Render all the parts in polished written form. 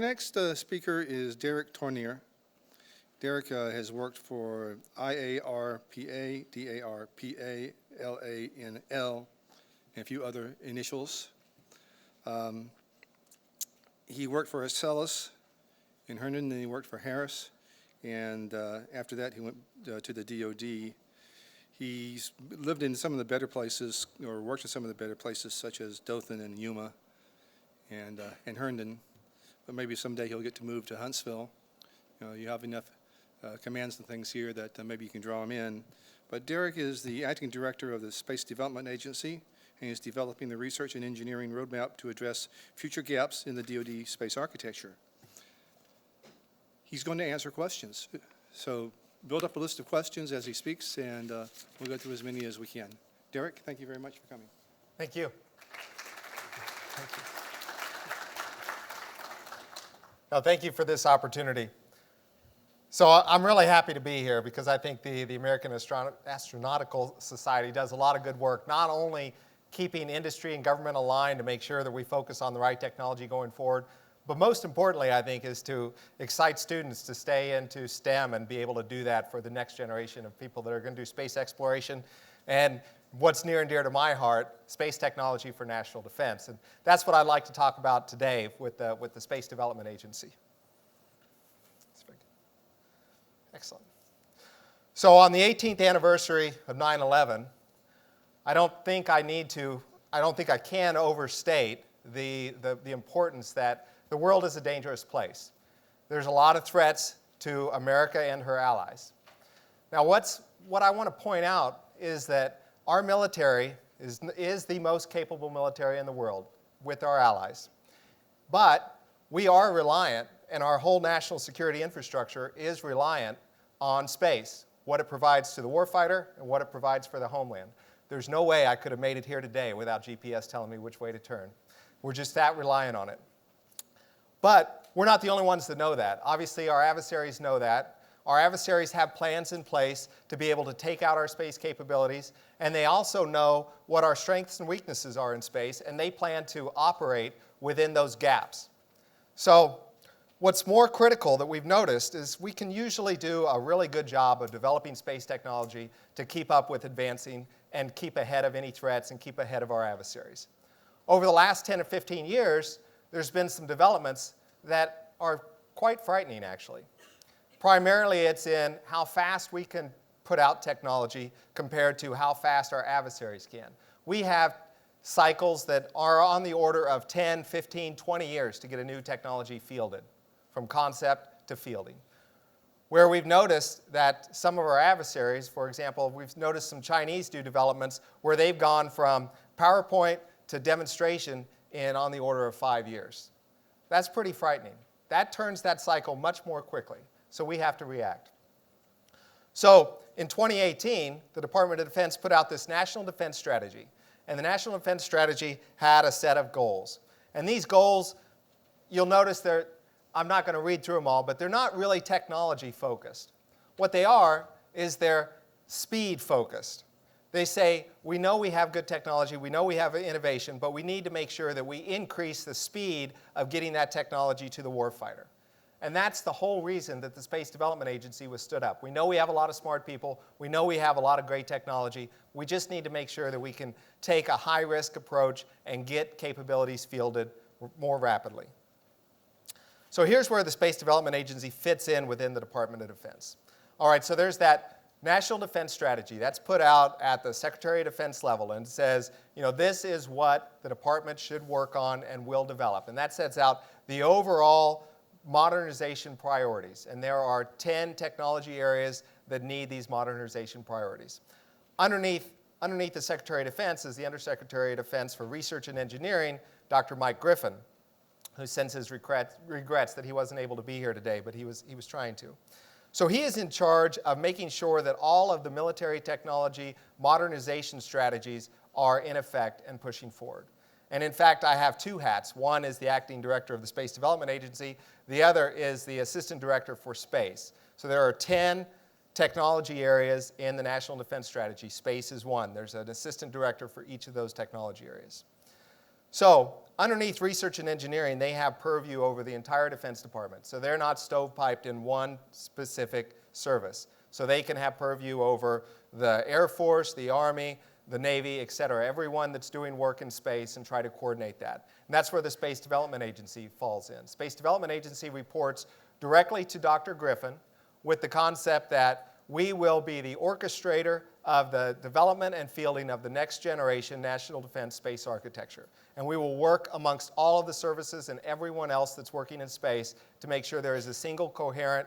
Next speaker is Derek Tournear. Derek has worked for IARPA, DARPA, LANL, and a few other initials. He worked for Acellus in Herndon, then he worked for Harris, and after that he went to the DoD. He's lived in some of the better places, or worked in some of the better places, such as Dothan and Yuma and Herndon. But maybe someday he'll get to move to Huntsville. You have enough commands and things here that maybe you can draw him in. But Derek is the acting director of the Space Development Agency, and he's developing the research and engineering roadmap to address future gaps in the DoD space architecture. He's going to answer questions. So build up a list of questions as he speaks, and we'll go through as many as we can. Derek, thank you very much for coming. Thank you. Thank you. No, thank you for this opportunity. So I'm really happy to be here because I think the American Astronautical Society does a lot of good work, not only keeping industry and government aligned to make sure that we focus on the right technology going forward, but most importantly, I think, is to excite students to stay into STEM and be able to do that for the next generation of people that are going to do space exploration. And what's near and dear to my heart, space technology for national defense. And that's what I'd like to talk about today with the Space Development Agency. Excellent. So on the 18th anniversary of 9/11, I don't think I can overstate the importance that the world is a dangerous place. There's a lot of threats to America and her allies. Now what I want to point out is that our military is the most capable military in the world with our allies. But we are reliant, and our whole national security infrastructure is reliant on space, what it provides to the warfighter and what it provides for the homeland. There's no way I could have made it here today without GPS telling me which way to turn. We're just that reliant on it. But we're not the only ones that know that. Obviously, our adversaries know that. Our adversaries have plans in place to be able to take out our space capabilities, and they also know what our strengths and weaknesses are in space, and they plan to operate within those gaps. So what's more critical that we've noticed is we can usually do a really good job of developing space technology to keep up with advancing and keep ahead of any threats and keep ahead of our adversaries. Over the last 10 or 15 years, there's been some developments that are quite frightening, actually. Primarily, it's in how fast we can put out technology compared to how fast our adversaries can. We have cycles that are on the order of 10, 15, 20 years to get a new technology fielded, from concept to fielding. Where we've noticed that some of our adversaries, for example, we've noticed some Chinese do developments where they've gone from PowerPoint to demonstration in on the order of 5 years. That's pretty frightening. That turns that cycle much more quickly. So we have to react. So in 2018, the Department of Defense put out this National Defense Strategy. And the National Defense Strategy had a set of goals. And these goals, you'll notice I'm not going to read through them all, but they're not really technology focused. What they are is they're speed focused. They say, we know we have good technology, we know we have innovation, but we need to make sure that we increase the speed of getting that technology to the warfighter. And that's the whole reason that the Space Development Agency was stood up. We know we have a lot of smart people. We know we have a lot of great technology. We just need to make sure that we can take a high-risk approach and get capabilities fielded more rapidly. So here's where the Space Development Agency fits in within the Department of Defense. All right, so there's that National Defense Strategy. That's put out at the Secretary of Defense level and says, this is what the department should work on and will develop. And that sets out the overall modernization priorities. And there are 10 technology areas that need these modernization priorities. Underneath the Secretary of Defense is the Undersecretary of Defense for Research and Engineering, Dr. Mike Griffin, who sends his regrets that he wasn't able to be here today, but he was trying to. So he is in charge of making sure that all of the military technology modernization strategies are in effect and pushing forward. And in fact, I have two hats. One is the acting director of the Space Development Agency. The other is the assistant director for space. So there are 10 technology areas in the National Defense Strategy. Space is one. There's an assistant director for each of those technology areas. So underneath research and engineering, they have purview over the entire Defense Department. So they're not stovepiped in one specific service. So they can have purview over the Air Force, the Army, the Navy, et cetera, everyone that's doing work in space, and try to coordinate that. And that's where the Space Development Agency falls in. Space Development Agency reports directly to Dr. Griffin with the concept that we will be the orchestrator of the development and fielding of the next generation national defense space architecture. And we will work amongst all of the services and everyone else that's working in space to make sure there is a single coherent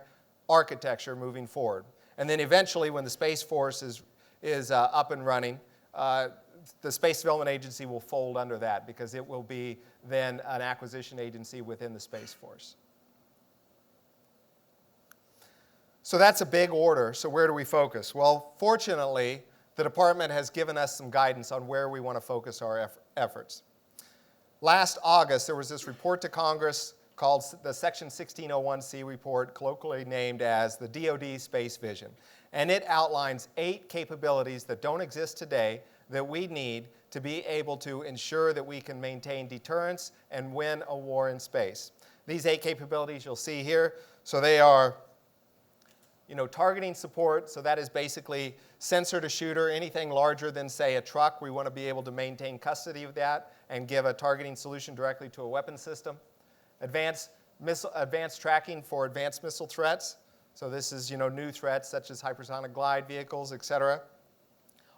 architecture moving forward. And then eventually, when the Space Force is up and running, the Space Development Agency will fold under that because it will be then an acquisition agency within the Space Force. So that's a big order. So where do we focus? Well, fortunately, the department has given us some guidance on where we want to focus our efforts. Last August, there was this report to Congress called the Section 1601C report, colloquially named as the DoD Space Vision. And it outlines 8 capabilities that don't exist today that we need to be able to ensure that we can maintain deterrence and win a war in space. These 8 capabilities you'll see here. So they are targeting support, so that is basically sensor to shooter, anything larger than, say, a truck. We want to be able to maintain custody of that and give a targeting solution directly to a weapon system. Advanced tracking for advanced missile threats. So this is, new threats such as hypersonic glide vehicles, et cetera.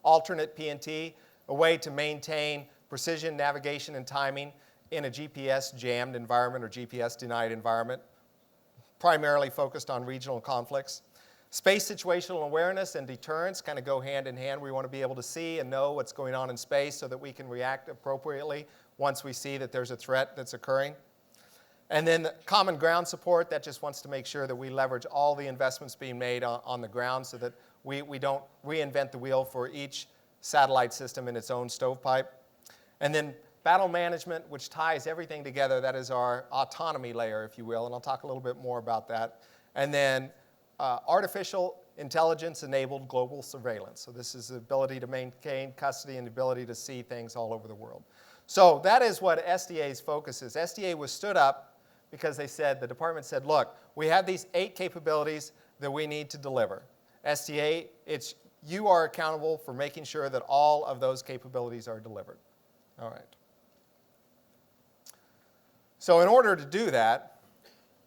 Alternate PNT, a way to maintain precision, navigation, and timing in a GPS-jammed environment or GPS-denied environment, primarily focused on regional conflicts. Space situational awareness and deterrence kind of go hand in hand. We want to be able to see and know what's going on in space so that we can react appropriately once we see that there's a threat that's occurring. And then common ground support, that just wants to make sure that we leverage all the investments being made on the ground so that we don't reinvent the wheel for each satellite system in its own stovepipe. And then battle management, which ties everything together. That is our autonomy layer, if you will, and I'll talk a little bit more about that. And then artificial intelligence-enabled global surveillance. So this is the ability to maintain custody and the ability to see things all over the world. So that is what SDA's focus is. SDA was stood up because the department said, look, we have these 8 capabilities that we need to deliver. SDA, you are accountable for making sure that all of those capabilities are delivered. All right. So in order to do that,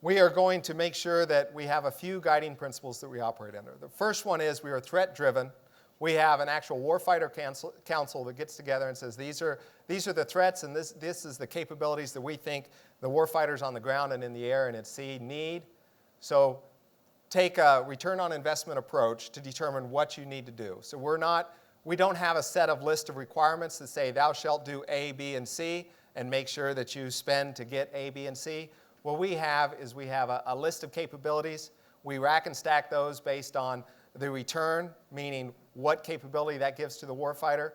we are going to make sure that we have a few guiding principles that we operate under. The first one is we are threat-driven. We have an actual warfighter council that gets together and says, these are the threats and this is the capabilities that we think the warfighters on the ground and in the air and at sea need. So take a return on investment approach to determine what you need to do. So we don't have a set of list of requirements that say thou shalt do A, B, and C and make sure that you spend to get A, B, and C. What we have is a list of capabilities. We rack and stack those based on the return, meaning what capability that gives to the warfighter,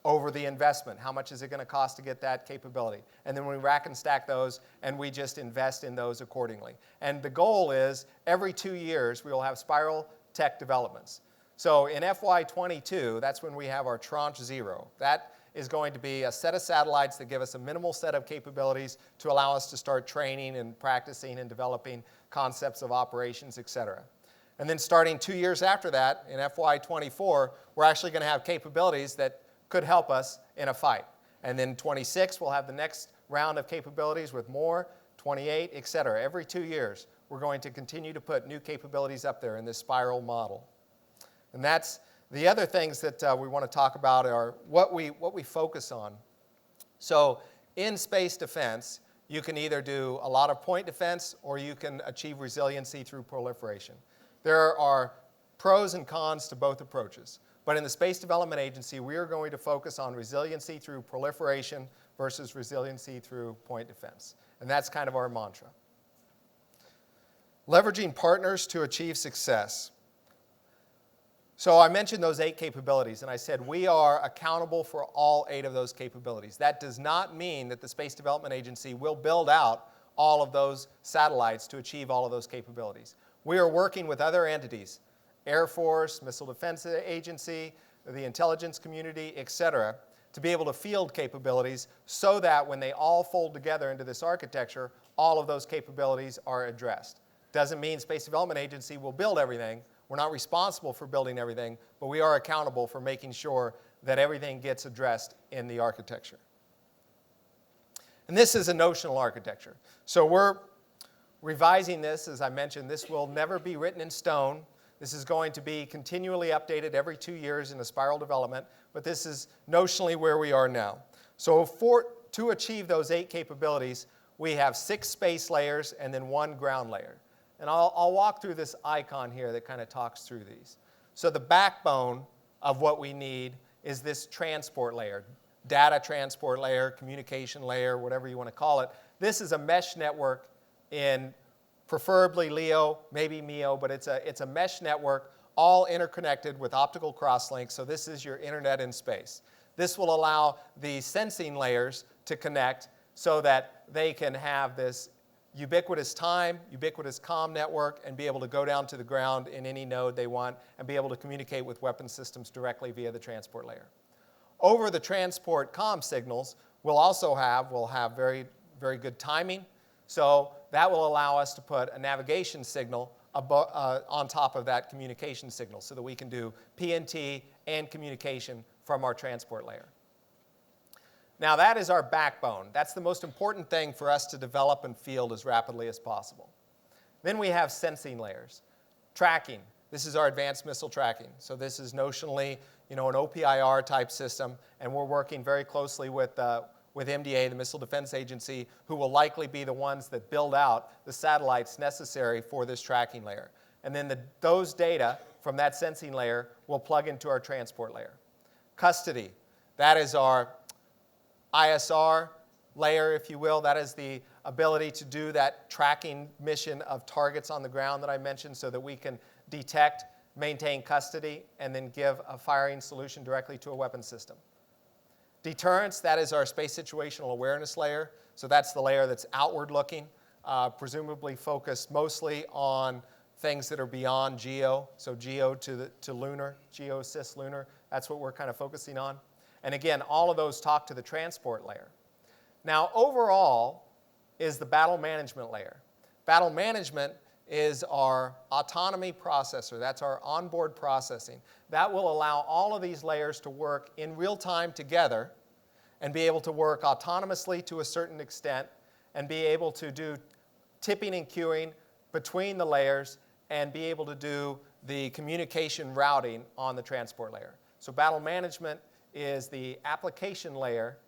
over the investment. How much is it going to cost to get that capability? And then we rack and stack those, and we just invest in those accordingly. And the goal is every 2 years we will have spiral tech developments. So in FY22, that's when we have our Tranche 0. That is going to be a set of satellites that give us a minimal set of capabilities to allow us to start training and practicing and developing concepts of operations, et cetera. And then starting 2 years after that, in FY24, we're actually going to have capabilities that could help us in a fight. And then 26, we'll have the next round of capabilities with more, 28, et cetera. Every 2 years, we're going to continue to put new capabilities up there in this spiral model. And that's the other things that we want to talk about are what we focus on. So in space defense, you can either do a lot of point defense or you can achieve resiliency through proliferation. There are pros and cons to both approaches. But in the Space Development Agency, we are going to focus on resiliency through proliferation versus resiliency through point defense. And that's kind of our mantra. Leveraging partners to achieve success. So I mentioned those 8 capabilities, and I said we are accountable for all 8 of those capabilities. That does not mean that the Space Development Agency will build out all of those satellites to achieve all of those capabilities. We are working with other entities, Air Force, Missile Defense Agency, the intelligence community, et cetera, to be able to field capabilities so that when they all fold together into this architecture, all of those capabilities are addressed. Doesn't mean Space Development Agency will build everything. We're not responsible for building everything, but we are accountable for making sure that everything gets addressed in the architecture. And this is a notional architecture. So we're revising this. As I mentioned, this will never be written in stone. This is going to be continually updated every 2 years in a spiral development, but this is notionally where we are now. So to achieve those 8 capabilities, we have 6 space layers and then 1 ground layer. And I'll walk through this icon here that kind of talks through these. So the backbone of what we need is this transport layer, data transport layer, communication layer, whatever you want to call it. This is a mesh network in preferably LEO, maybe MEO, but it's a mesh network, all interconnected with optical crosslinks, so this is your internet in space. This will allow the sensing layers to connect so that they can have this ubiquitous time, ubiquitous comm network, and be able to go down to the ground in any node they want and be able to communicate with weapon systems directly via the transport layer. Over the transport comm signals, we'll have very, very good timing. So that will allow us to put a navigation signal on top of that communication signal so that we can do PNT and communication from our transport layer. Now that is our backbone. That's the most important thing for us to develop and field as rapidly as possible. Then we have sensing layers. Tracking. This is our advanced missile tracking. So this is notionally, an OPIR type system, and we're working very closely with MDA, the Missile Defense Agency, who will likely be the ones that build out the satellites necessary for this tracking layer. And then those data from that sensing layer will plug into our transport layer. Custody, that is our ISR layer, if you will. That is the ability to do that tracking mission of targets on the ground that I mentioned so that we can detect, maintain custody, and then give a firing solution directly to a weapon system. Deterrence, that is our space situational awareness layer. So that's the layer that's outward looking, presumably focused mostly on things that are beyond GEO. So GEO to lunar, GEO cis lunar, that's what we're kind of focusing on. And again, all of those talk to the transport layer. Now overall is the battle management layer. Battle management is our autonomy processor. That's our onboard processing. That will allow all of these layers to work in real time together and be able to work autonomously to a certain extent and be able to do tipping and queuing between the layers and be able to do the communication routing on the transport layer. So battle management is the application layer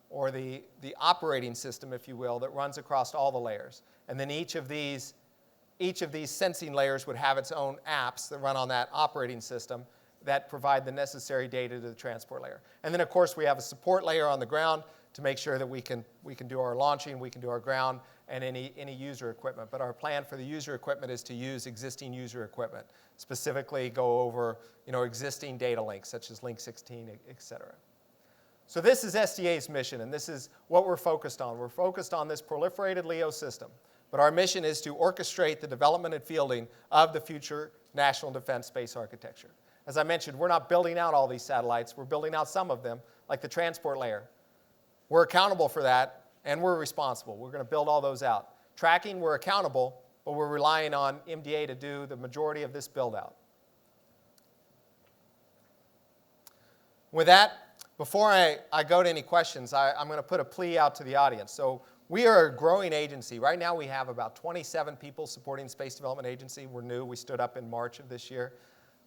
or the operating system, if you will, that runs across all the layers. And then each of these sensing layers would have its own apps that run on that operating system that provide the necessary data to the transport layer. And then, of course, we have a support layer on the ground to make sure that we can do our launching, we can do our ground, and any user equipment. But our plan for the user equipment is to use existing user equipment, specifically go over existing data links, such as Link 16, et cetera. So this is SDA's mission, and this is what we're focused on. We're focused on this proliferated LEO system. But our mission is to orchestrate the development and fielding of the future national defense space architecture. As I mentioned, we're not building out all these satellites. We're building out some of them, like the transport layer. We're accountable for that, and we're responsible. We're going to build all those out. Tracking, we're accountable, but we're relying on MDA to do the majority of this build-out. With that, before I go to any questions, I'm going to put a plea out to the audience. So we are a growing agency. Right now we have about 27 people supporting Space Development Agency. We're new. We stood up in March of this year.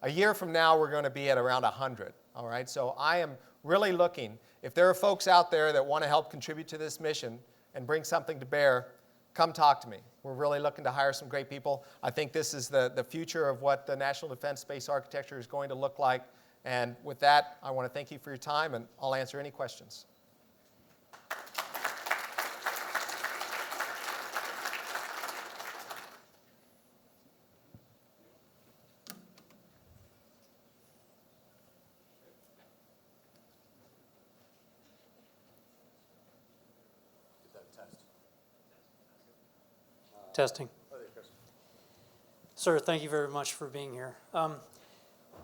A year from now, we're going to be at around 100. All right? So I am really looking. If there are folks out there that want to help contribute to this mission and bring something to bear, come talk to me. We're really looking to hire some great people. I think this is the future of what the National Defense Space Architecture is going to look like. And with that, I want to thank you for your time, and I'll answer any questions. Testing. Sir, thank you very much for being here.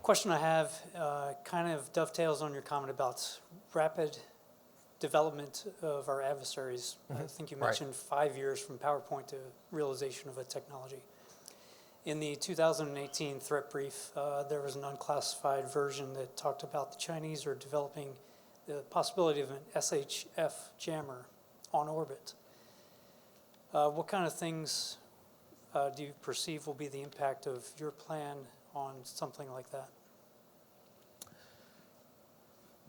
Question I have kind of dovetails on your comment about rapid development of our adversaries. I think you mentioned 5 years from PowerPoint to realization of a technology. In the 2018 threat brief, there was an unclassified version that talked about the Chinese are developing the possibility of an SHF jammer on orbit. What kind of things do you perceive will be the impact of your plan on something like that?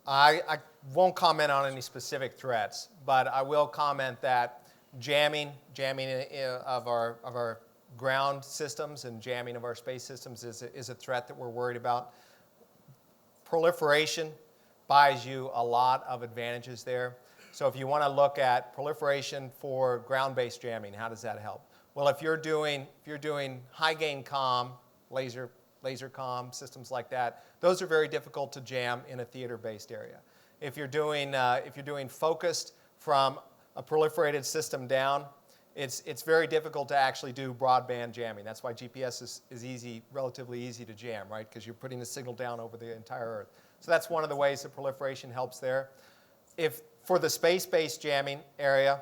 I won't comment on any specific threats, but I will comment that jamming of our ground systems and jamming of our space systems is a threat that we're worried about. Proliferation buys you a lot of advantages there. So if you want to look at proliferation for ground-based jamming, how does that help? Well, if you're doing high gain comm, laser comm, systems like that, those are very difficult to jam in a theater-based area. If you're doing focused from a proliferated system down, it's very difficult to actually do broadband jamming. That's why GPS is relatively easy to jam, right? Because you're putting the signal down over the entire Earth. So that's one of the ways that proliferation helps there. If for the space-based jamming area,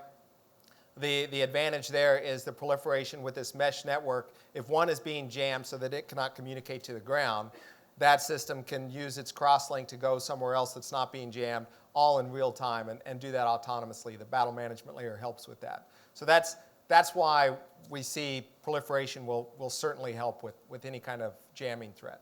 the advantage there is the proliferation with this mesh network. If one is being jammed so that it cannot communicate to the ground, that system can use its crosslink to go somewhere else that's not being jammed, all in real time, and do that autonomously. The battle management layer helps with that. So that's why we see proliferation will certainly help with any kind of jamming threat.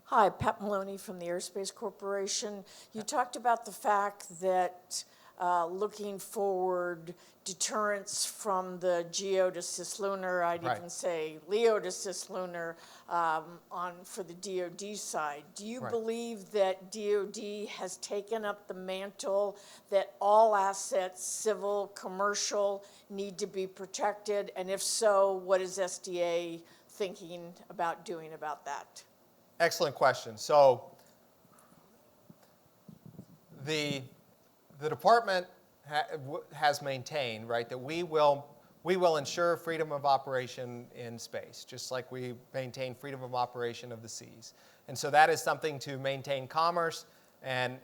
Hi, Pat Maloney from the Aerospace Corporation. You talked about the fact that looking forward, deterrence from the GEO to cislunar, I'd even say LEO to cislunar for the DoD side. Do you believe that DoD has taken up the mantle that all assets, civil, commercial, need to be protected? And if so, what is SDA thinking about doing about that? Excellent question. So the department has maintained, right, that we will ensure freedom of operation in space, just like we maintain freedom of operation of the seas. And so that is something to maintain commerce and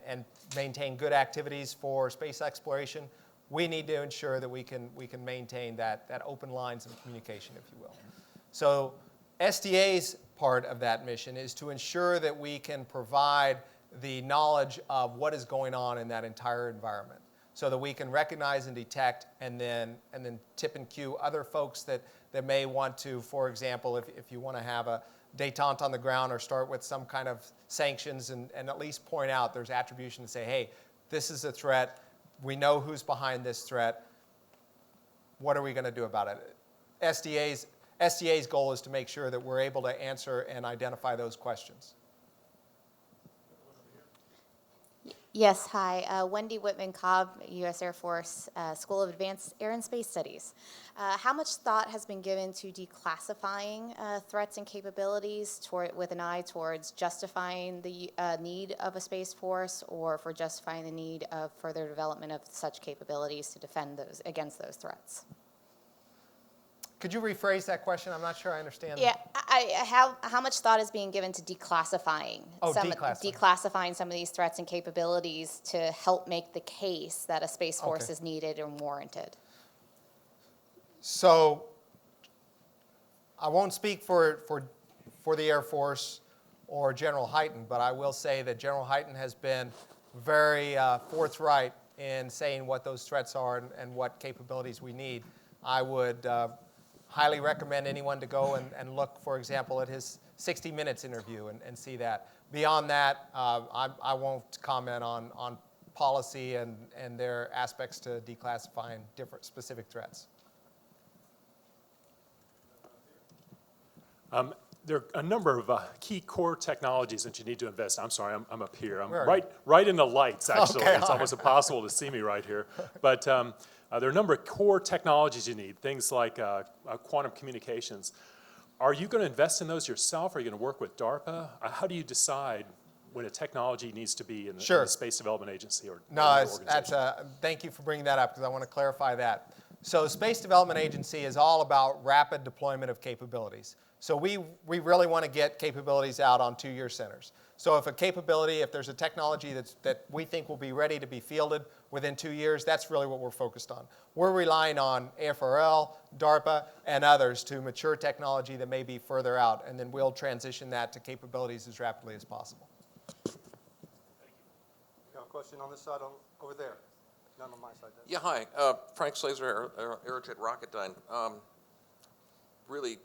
maintain good activities for space exploration. We need to ensure that we can maintain that open lines of communication, if you will. So SDA's part of that mission is to ensure that we can provide the knowledge of what is going on in that entire environment so that we can recognize and detect and then tip and cue other folks that may want to, for example, if you want to have a détente on the ground or start with some kind of sanctions and at least point out there's attribution to say, hey, this is a threat. We know who's behind this threat. What are we going to do about it? SDA's goal is to make sure that we're able to answer and identify those questions. Yes, hi. Wendy Whitman-Cobb, U.S. Air Force School of Advanced Air and Space Studies. How much thought has been given to declassifying threats and capabilities with an eye towards justifying the need of a Space Force or for justifying the need of further development of such capabilities to defend against those threats? Could you rephrase that question? I'm not sure I understand. Yeah, how much thought is being given to declassifying declassifying some of these threats and capabilities to help make the case that a Space Force is needed and warranted? So I won't speak for the Air Force or General Hyten, but I will say that General Hyten has been very forthright in saying what those threats are and what capabilities we need. I would highly recommend anyone to go and look, for example, at his 60 Minutes interview and see that. Beyond that, I won't comment on policy and their aspects to declassifying different specific threats. There are a number of key core technologies that you need to invest. I'm sorry, I'm up here. I'm Where are right in the lights, actually. Okay, It's almost impossible to see me right here. But there are a number of core technologies you need, things like quantum communications. Are you going to invest in those yourself? Are you going to work with DARPA? How do you decide when a technology needs to be in the Space Development Agency or No, organization? thank you for bringing that up because I want to clarify that. So Space Development Agency is all about rapid deployment of capabilities. So we really want to get capabilities out on 2-year centers. So if there's a technology that we think will be ready to be fielded within 2 years, that's really what we're focused on. We're relying on AFRL, DARPA, and others to mature technology that may be further out, and then we'll transition that to capabilities as rapidly as possible. Got a question on this side, over there? None on my side. Yeah, hi. Frank Slazer, Aerojet Rocketdyne. Really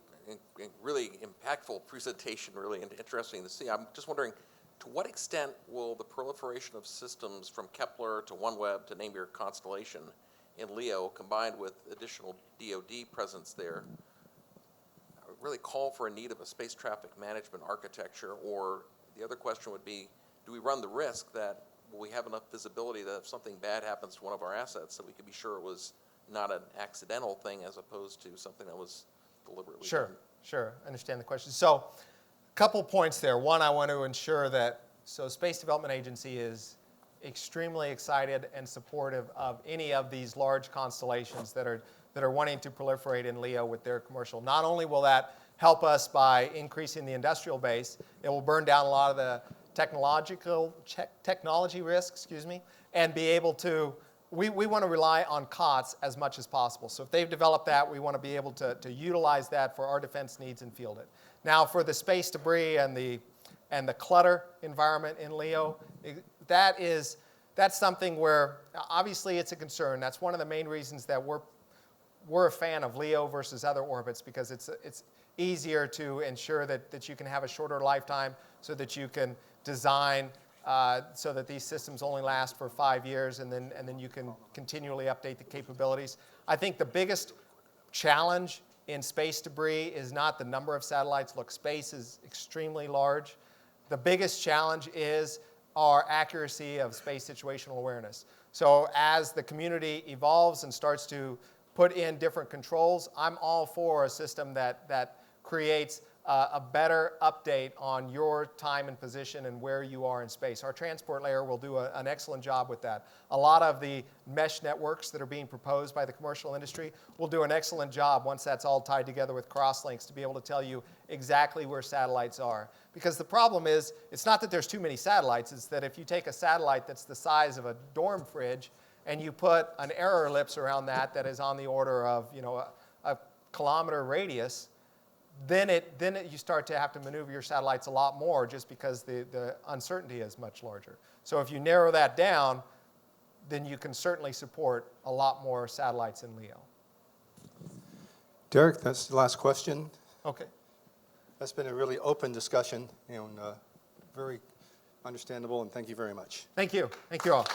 impactful presentation, really interesting to see. I'm just wondering, to what extent will the proliferation of systems from Kepler to OneWeb to name your constellation in LEO, combined with additional DoD presence there, really call for a need of a space traffic management architecture? Or the other question would be, do we run the risk that we have enough visibility that if something bad happens to one of our assets, that we can be sure it was not an accidental thing as opposed to something that was deliberately done? Sure, I understand the question. So a couple points there. One, I want to ensure that, Space Development Agency is extremely excited and supportive of any of these large constellations that are wanting to proliferate in LEO with their commercial. Not only will that help us by increasing the industrial base, it will burn down a lot of the technology risk, and be able to, we want to rely on COTS as much as possible. So if they've developed that, we want to be able to utilize that for our defense needs and field it. Now for the space debris and the clutter environment in LEO, that's something where obviously it's a concern. That's one of the main reasons that we're a fan of LEO versus other orbits, because it's easier to ensure that you can have a shorter lifetime, so that you can design so that these systems only last for 5 years, and then you can continually update the capabilities. I think the biggest challenge in space debris is not the number of satellites. Look, space is extremely large. The biggest challenge is our accuracy of space situational awareness. So as the community evolves and starts to put in different controls, I'm all for a system that creates a better update on your time and position and where you are in space. Our transport layer will do an excellent job with that. A lot of the mesh networks that are being proposed by the commercial industry will do an excellent job once that's all tied together with crosslinks to be able to tell you exactly where satellites are. Because the problem is, it's not that there's too many satellites, it's that if you take a satellite that's the size of a dorm fridge and you put an error ellipse around that is on the order of a kilometer radius, then you start to have to maneuver your satellites a lot more, just because the uncertainty is much larger. So if you narrow that down, then you can certainly support a lot more satellites in LEO. Derek, that's the last question. Okay. That's been a really open discussion and very understandable, and thank you very much. Thank you. Thank you all.